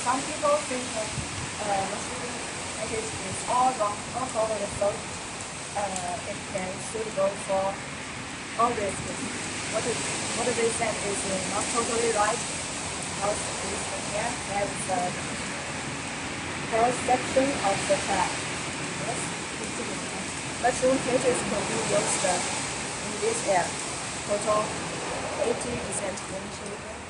Some people think that mushroom package is all wrong, all totally false. It can suitable for all this. What they said is not totally right. Because this here has the cross section of the fat. Yes, mushroom pages can be used in this air. Total 80%